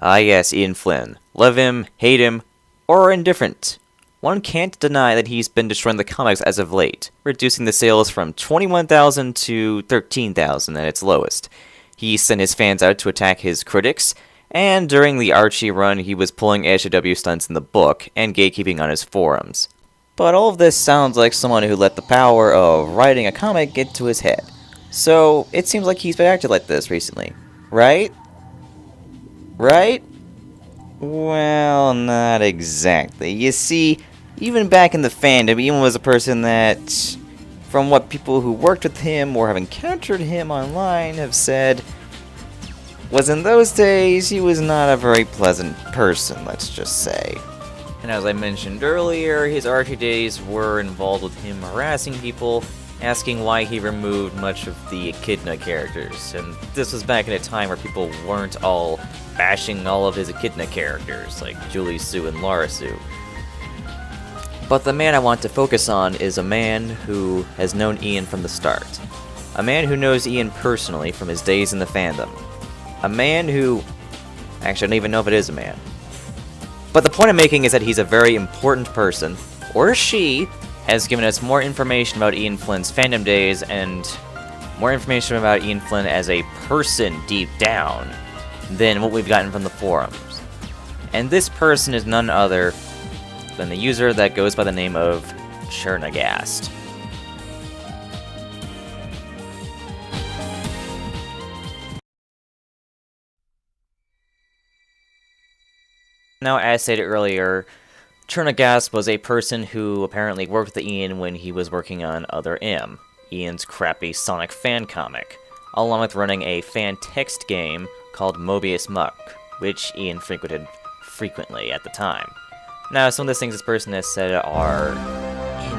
Ah yes, Ian Flynn. Love him, hate him, or are indifferent. One can't deny that he's been destroying the comics as of late, reducing the sales from 21,000 to 13,000 at its lowest. He sent his fans out to attack his critics, and during the Archie run, he was pulling SJW stunts in the book and gatekeeping on his forums. But all of this sounds like someone who let the power of writing a comic get to his head. So it seems like he's been acting like this recently, right? Right? Well, not exactly. You see, even back in the fandom, Ian was a person that, from what people who worked with him or have encountered him online have said, was in those days he was not a very pleasant person, let's just say. And as I mentioned earlier, his Archie days were involved with him harassing people, asking why he removed much of the Echidna characters, and this was back in a time where people weren't all bashing all of his Echidna characters, like Julie Sue and Laura Sue. But the man I want to focus on is a man who has known Ian from the start. A man who knows Ian personally from his days in the fandom. A man who... Actually, I don't even know if it is a man. But the point I'm making is that he's a very important person, or she, has given us more information about Ian Flynn's fandom days and more information about Ian Flynn as a person deep down than what we've gotten from the forums. And this person is none other than the user that goes by the name of Chernagasts. Now, as stated earlier, Chernagasts was a person who apparently worked with Ian when he was working on Other M, Ian's crappy Sonic fan comic, along with running a fan text game called Mobius Muck, which Ian frequented frequently at the time. Now, some of the things this person has said are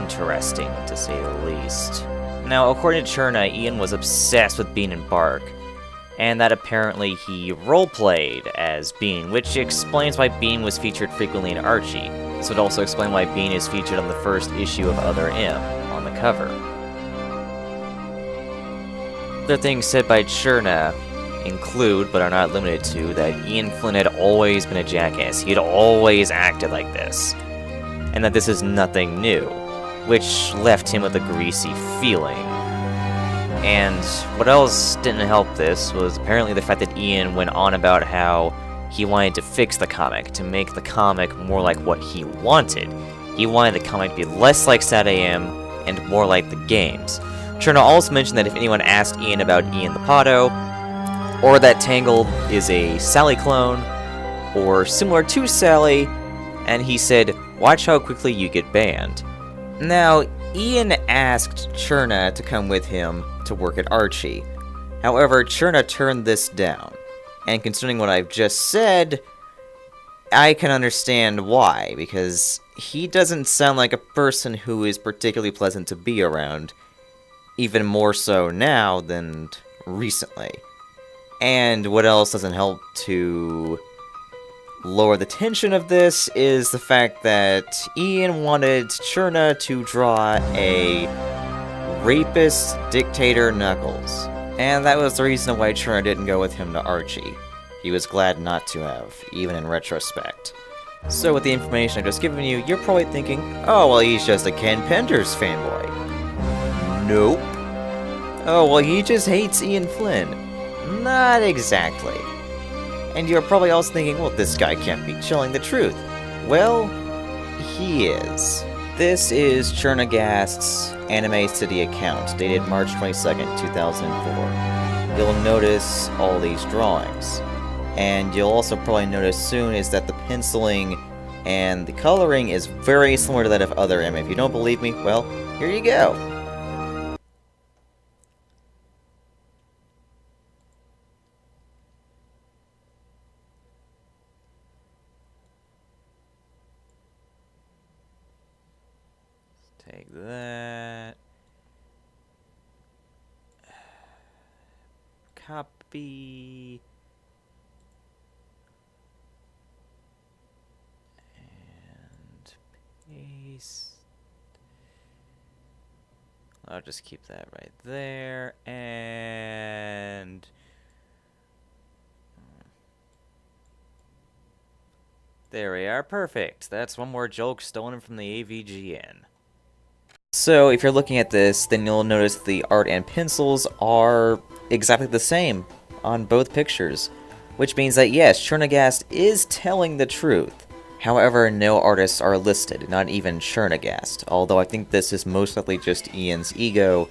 interesting, to say the least. Now, according to Cherna, Ian was obsessed with Bean and Bark, and that apparently he roleplayed as Bean, which explains why Bean was featured frequently in Archie. This would also explain why Bean is featured on the first issue of Other M, on the cover. Other things said by Cherna include, but are not limited to, that Ian Flynn had always been a jackass. He had always acted like this. And that this is nothing new, which left him with a greasy feeling. And what else didn't help this was apparently the fact that Ian went on about how he wanted to fix the comic, to make the comic more like what he wanted. He wanted the comic to be less like SatAM and more like the games. Cherna also mentioned that if anyone asked Ian about Ian the Potto, or that Tangled is a Sally clone, or similar to Sally, and he said, "Watch how quickly you get banned." Now, Ian asked Cherna to come with him to work at Archie. However, Cherna turned this down. And considering what I've just said, I can understand why, because he doesn't sound like a person who is particularly pleasant to be around, even more so now than recently. And what else doesn't help to lower the tension of this is the fact that Ian wanted Cherna to draw a rapist dictator Knuckles. And that was the reason why Cherna didn't go with him to Archie. He was glad not to have, even in retrospect. So with the information I've just given you, you're probably thinking, oh, well, he's just a Ken Penders fanboy. Nope. Oh, well, he just hates Ian Flynn. Not exactly. And you're probably also thinking, well, this guy can't be telling the truth. Well, he is. This is Chernagast's Anime City account, dated March 22nd, 2004. You'll notice all these drawings. And you'll also probably notice soon is that the penciling and the coloring is very similar to that of Other M. If you don't believe me, well, here you go. Take that. Copy. And paste. I'll just keep that right there. And There we are, perfect. That's one more joke stolen from the AVGN. So, if you're looking at this, then you'll notice the art and pencils are exactly the same on both pictures, which means that yes, Chernagast is telling the truth. However, no artists are listed, not even Chernagast, although I think this is most likely just Ian's ego,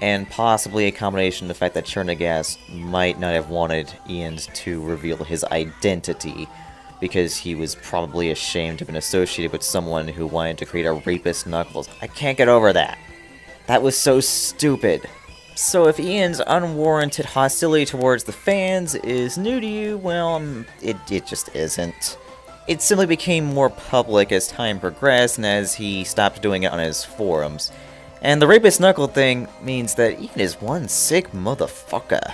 and possibly a combination of the fact that Chernagast might not have wanted Ian to reveal his identity, because he was probably ashamed to have been associated with someone who wanted to create a rapist Knuckles. I can't get over that. That was so stupid. So if Ian's unwarranted hostility towards the fans is new to you, well, it just isn't. It simply became more public as time progressed and as he stopped doing it on his forums. And the rapist Knuckle thing means that Ian is one sick motherfucker.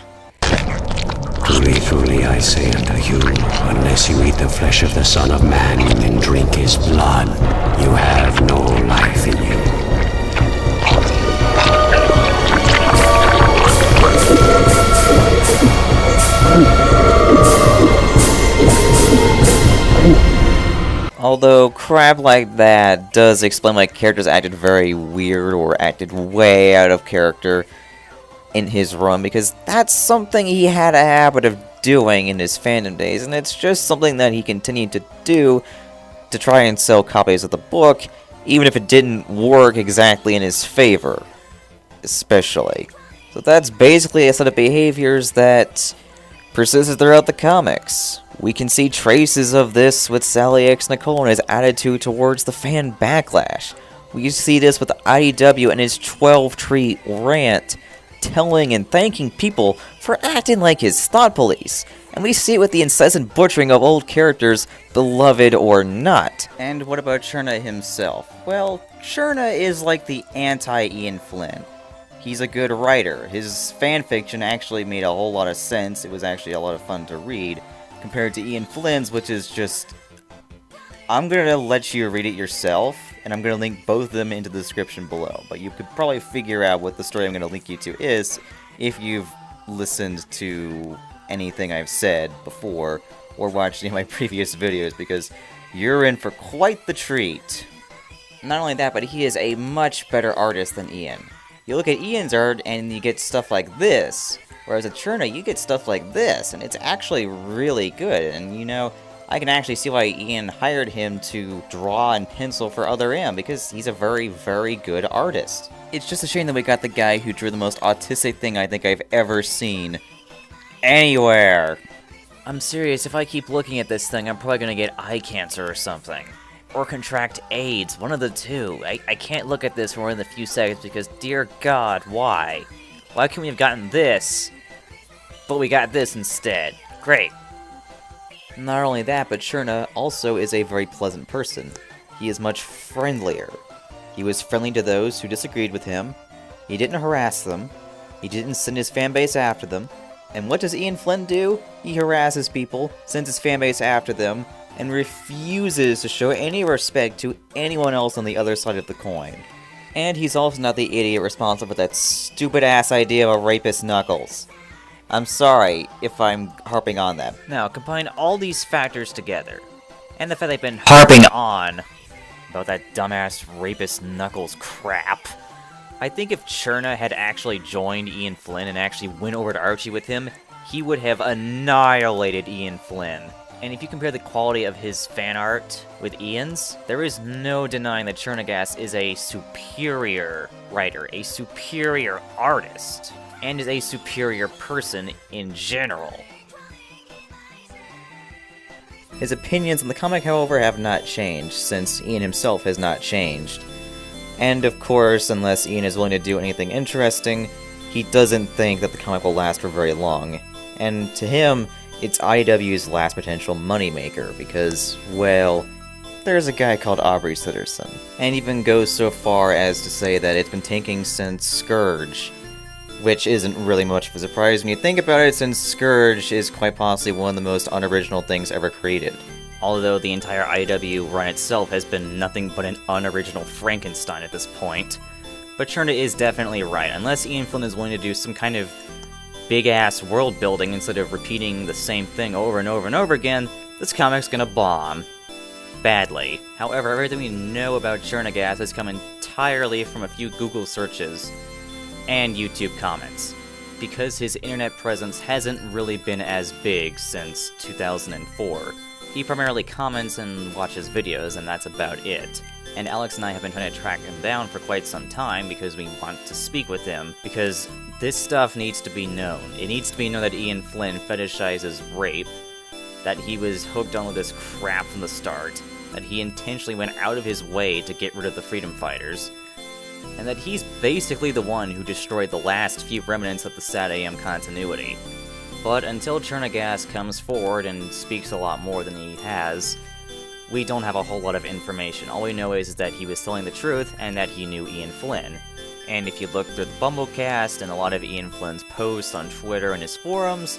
Truly, truly, I say unto you, unless you eat the flesh of the Son of Man and drink his blood, you have no life in you. Although crap like that does explain why characters acted very weird or acted way out of character in his run, because that's something he had a habit of doing in his fandom days, and it's just something that he continued to do to try and sell copies of the book, even if it didn't work exactly in his favor, especially. So that's basically a set of behaviors that persisted throughout the comics. We can see traces of this with Sally X Nicole and his attitude towards the fan backlash. We see this with IDW and his 12-tree rant, telling and thanking people for acting like his thought police. And we see it with the incessant butchering of old characters, beloved or not. And what about Cherna himself? Well, Cherna is like the anti-Ian Flynn. He's a good writer. His fanfiction actually made a whole lot of sense. It was actually a lot of fun to read, compared to Ian Flynn's, which is just... I'm gonna let you read it yourself, and I'm gonna link both of them into the description below. But you could probably figure out what the story I'm gonna link you to is if you've listened to anything I've said before or watched any of my previous videos, because you're in for quite the treat. Not only that, but he is a much better artist than Ian. You look at Ian's art and you get stuff like this, whereas at Cherna you get stuff like this, and it's actually really good. And you know, I can actually see why Ian hired him to draw and pencil for Other M, because he's a very, very good artist. It's just a shame that we got the guy who drew the most autistic thing I think I've ever seen anywhere. I'm serious, if I keep looking at this thing, I'm probably gonna get eye cancer or something. Or contract AIDS, one of the two. I can't look at this for more than a few seconds because, dear God, why? Why couldn't we have gotten this, but we got this instead? Great. Not only that, but Cherna also is a very pleasant person. He is much friendlier. He was friendly to those who disagreed with him. He didn't harass them. He didn't send his fanbase after them. And what does Ian Flynn do? He harasses people, sends his fanbase after them, and refuses to show any respect to anyone else on the other side of the coin. And he's also not the idiot responsible for that stupid-ass idea of a rapist Knuckles. I'm sorry if I'm harping on that. Now, combine all these factors together, and the fact they've been harping on about that dumbass rapist Knuckles crap. I think if Cherna had actually joined Ian Flynn and actually went over to Archie with him, he would have annihilated Ian Flynn. And if you compare the quality of his fan art with Ian's, there is no denying that Chernagasts is a superior writer, a superior artist, and is a superior person in general. His opinions on the comic, however, have not changed, since Ian himself has not changed. And of course, unless Ian is willing to do anything interesting, he doesn't think that the comic will last for very long. And to him, it's IDW's last potential moneymaker, because, well, there's a guy called Aubrey Sitterson, and even goes so far as to say that it's been tanking since Scourge, which isn't really much of a surprise when you think about it, since Scourge is quite possibly one of the most unoriginal things ever created. Although the entire IDW run itself has been nothing but an unoriginal Frankenstein at this point. But Cherna is definitely right. Unless Ian Flynn is willing to do some kind of big-ass world building instead of repeating the same thing over and over and over again, this comic's gonna bomb. badly. However, everything we know about Chernagasts has come entirely from a few Google searches and YouTube comments, because his internet presence hasn't really been as big since 2004. He primarily comments and watches videos, and that's about it. And Alex and I have been trying to track him down for quite some time because we want to speak with him, because this stuff needs to be known. It needs to be known that Ian Flynn fetishizes rape, that he was hooked on with this crap from the start, that he intentionally went out of his way to get rid of the freedom fighters, and that he's basically the one who destroyed the last few remnants of the SAT-AM continuity. But until Chernagast comes forward and speaks a lot more than he has, we don't have a whole lot of information. All we know is that he was telling the truth and that he knew Ian Flynn. And if you look through the Bumblecast and a lot of Ian Flynn's posts on Twitter and his forums,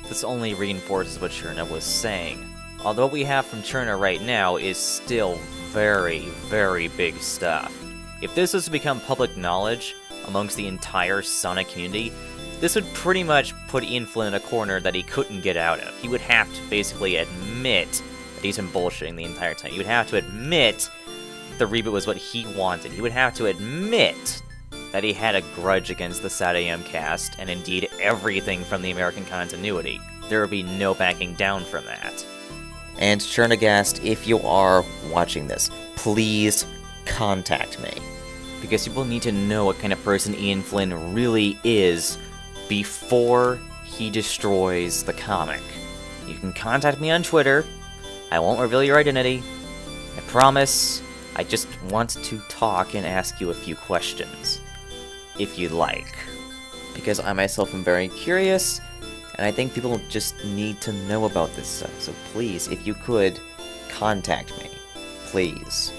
this only reinforces what Cherna was saying. Although what we have from Cherna right now is still very, very big stuff. If this was to become public knowledge amongst the entire Sonic community, this would pretty much put Ian Flynn in a corner that he couldn't get out of. He would have to basically admit that he's been bullshitting the entire time. He would have to admit the reboot was what he wanted. He would have to admit that he had a grudge against the SAT-AM cast, and indeed everything from the American continuity. There would be no backing down from that. And Chernagast, if you are watching this, please contact me. Because people need to know what kind of person Ian Flynn really is before he destroys the comic. You can contact me on Twitter. I won't reveal your identity. I promise. I just want to talk and ask you a few questions, if you'd like. Because I myself am very curious, and I think people just need to know about this stuff. So please, if you could, contact me. Please.